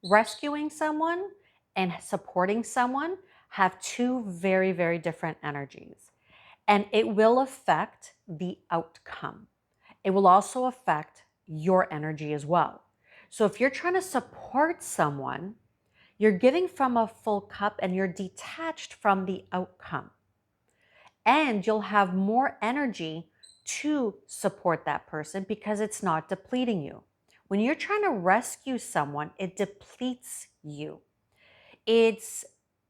Rescuing someone and supporting someone have two very, very different energies, and it will affect the outcome. It will also affect your energy as well. So if you're trying to support someone, you're giving from a full cup and you're detached from the outcome. And you'll have more energy to support that person because it's not depleting you. When you're trying to rescue someone, it depletes you. It's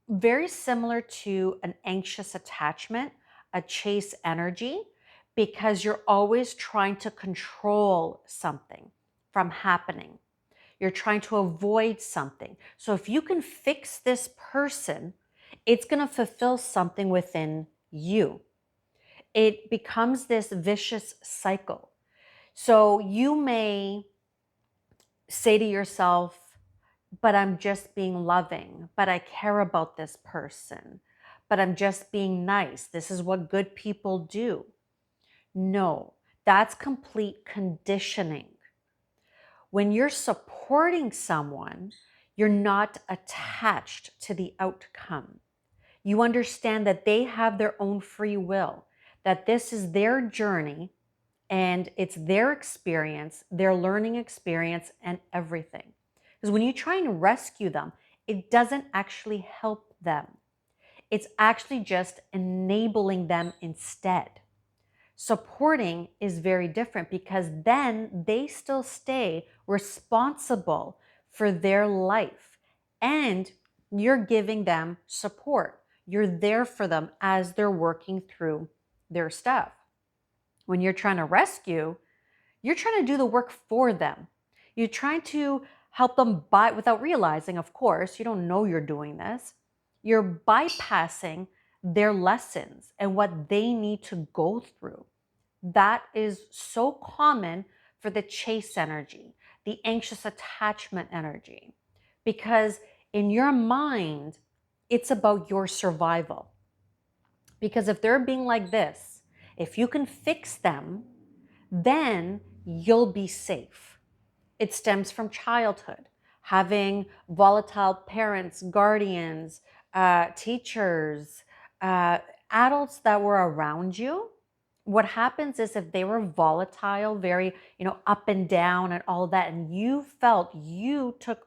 very similar to an anxious attachment, a chase energy, because you're always trying to control something from happening. You're trying to avoid something. So if you can fix this person, it's going to fulfill something within you. It becomes this vicious cycle. So you may say to yourself, but I'm just being loving, but I care about this person, but I'm just being nice. This is what good people do. No, that's complete conditioning. When you're supporting someone, you're not attached to the outcome. You understand that they have their own free will, that this is their journey and it's their experience, their learning experience, and everything. Because when you try and rescue them, it doesn't actually help them. It's actually just enabling them instead. Supporting is very different because then they still stay responsible for their life and you're giving them support. You're there for them as they're working through their stuff. When you're trying to rescue, you're trying to do the work for them. You're trying to help them by, without realizing, of course, you don't know you're doing this. You're bypassing their lessons and what they need to go through. That is so common for the chase energy, the anxious attachment energy, because in your mind, it's about your survival. Because if they're being like this, if you can fix them, then you'll be safe. It stems from childhood, having volatile parents, guardians, teachers, uh, adults that were around you. What happens is if they were volatile, very, up and down and all that, and you felt you took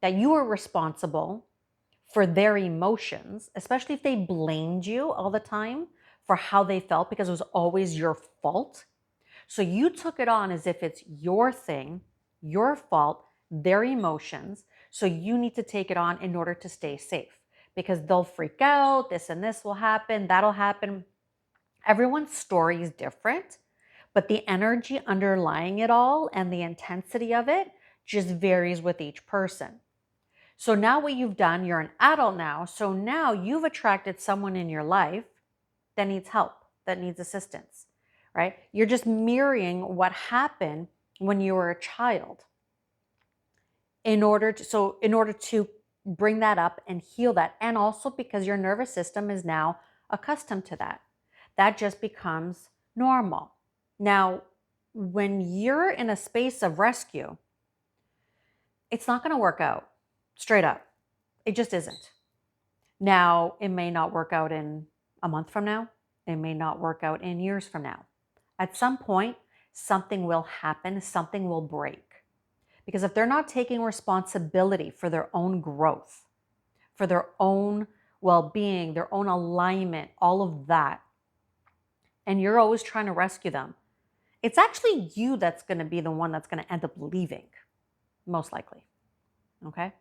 that you were responsible for their emotions, especially if they blamed you all the time for how they felt because it was always your fault. So you took it on as if it's your thing, your fault, their emotions. So you need to take it on in order to stay safe because they'll freak out. This and this will happen. That'll happen. Everyone's story is different, but the energy underlying it all and the intensity of it just varies with each person. So now what you've done, you're an adult now. So now you've attracted someone in your life that needs help, that needs assistance, right? You're just mirroring what happened when you were a child in order to bring that up and heal that. And also because your nervous system is now accustomed to that. That just becomes normal. Now, when you're in a space of rescue, it's not going to work out straight up. It just isn't. Now, it may not work out in a month from now. It may not work out in years from now. At some point, something will happen, something will break. Because if they're not taking responsibility for their own growth, for their own well being, their own alignment, all of that, and you're always trying to rescue them, it's actually you that's going to be the one that's going to end up leaving, most likely. Okay?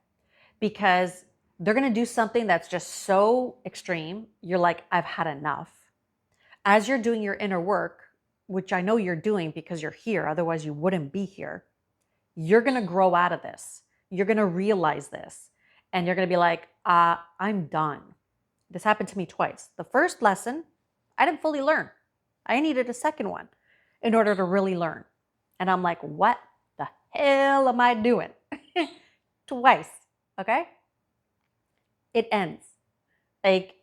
Because they're going to do something that's just so extreme. You're like, I've had enough. As you're doing your inner work, which I know you're doing because you're here, otherwise you wouldn't be here, you're going to grow out of this. You're going to realize this. And you're going to be like, I'm done. This happened to me twice. The first lesson, I didn't fully learn. I needed a second one in order to really learn. And I'm like, what the hell am I doing? Twice. Okay? It ends. Like,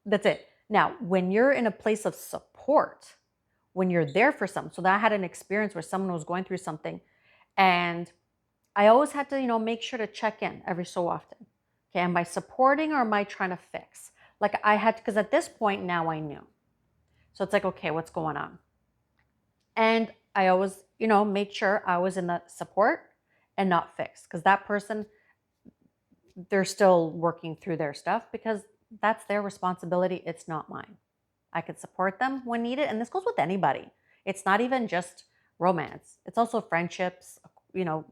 that's it. Now, when you're in a place of support, when you're there for someone, so that I had an experience where someone was going through something and I always had to, make sure to check in every so often. Okay, am I supporting or am I trying to fix? Like I had, because at this point now I knew. So it's like, okay, what's going on? And I always, made sure I was in the support and not fix, because that person, they're still working through their stuff because that's their responsibility. It's not mine. I could support them when needed. And this goes with anybody. It's not even just romance, it's also friendships, you know,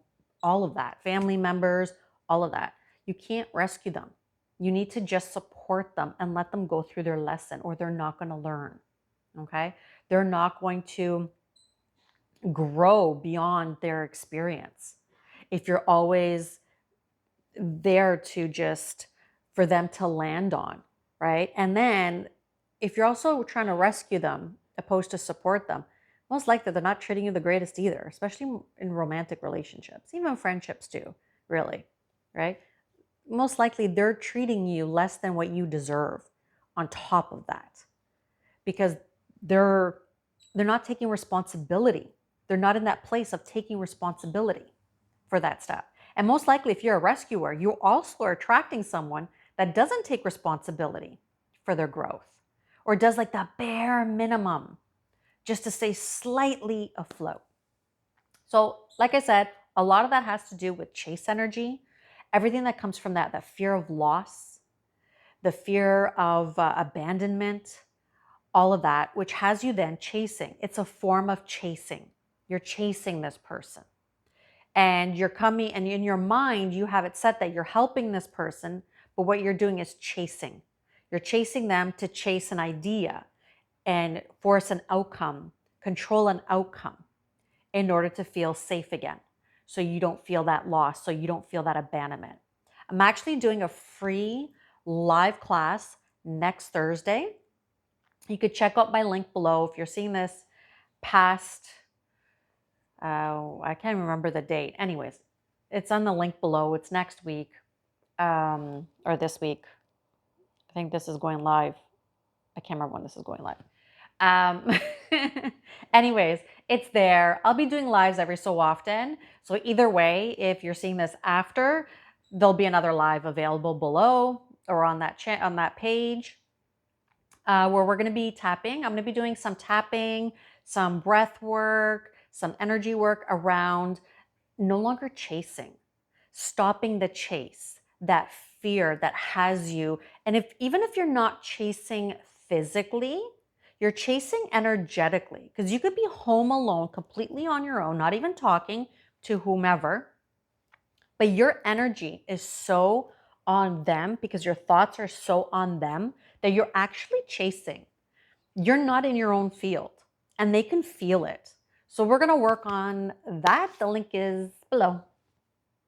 all of that, family members, all of that. You can't rescue them. You need to just support them and let them go through their lesson, or they're not going to learn. Okay. They're not going to grow beyond their experience if you're always there to just for them to land on, right? And then if you're also trying to rescue them opposed to support them, most likely they're not treating you the greatest either, especially in romantic relationships, even friendships too, really, right? Most likely they're treating you less than what you deserve on top of that, because they're they're not taking responsibility. They're not in that place of taking responsibility for that stuff. And most likely, if you're a rescuer, you also are attracting someone that doesn't take responsibility for their growth, or does like the bare minimum just to stay slightly afloat. So, like I said, a lot of that has to do with chase energy, everything that comes from that fear of loss, the fear of abandonment, all of that, which has you then chasing. It's a form of chasing. You're chasing this person. And you're coming, and in your mind, you have it set that you're helping this person, but what you're doing is chasing. You're chasing them to chase an idea and force an outcome, control an outcome in order to feel safe again. So you don't feel that loss, so you don't feel that abandonment. I'm actually doing a free live class next Thursday. You could check out my link below if you're seeing this past, I can't remember the date. Anyways, it's on the link below. It's next week, or this week. I think this is going live. I can't remember when this is going live. Um, anyways, it's there. I'll be doing lives every so often. So either way, if you're seeing this after, there'll be another live available below or on that on that page. Where we're going to be tapping. I'm going to be doing some tapping, some breath work, some energy work around no longer chasing, stopping the chase, that fear that has you. And even if you're not chasing physically, you're chasing energetically, because you could be home alone, completely on your own, not even talking to whomever, but your energy is so on them because your thoughts are so on them that you're actually chasing. You're not in your own field and they can feel it. So we're going to work on that. The link is below.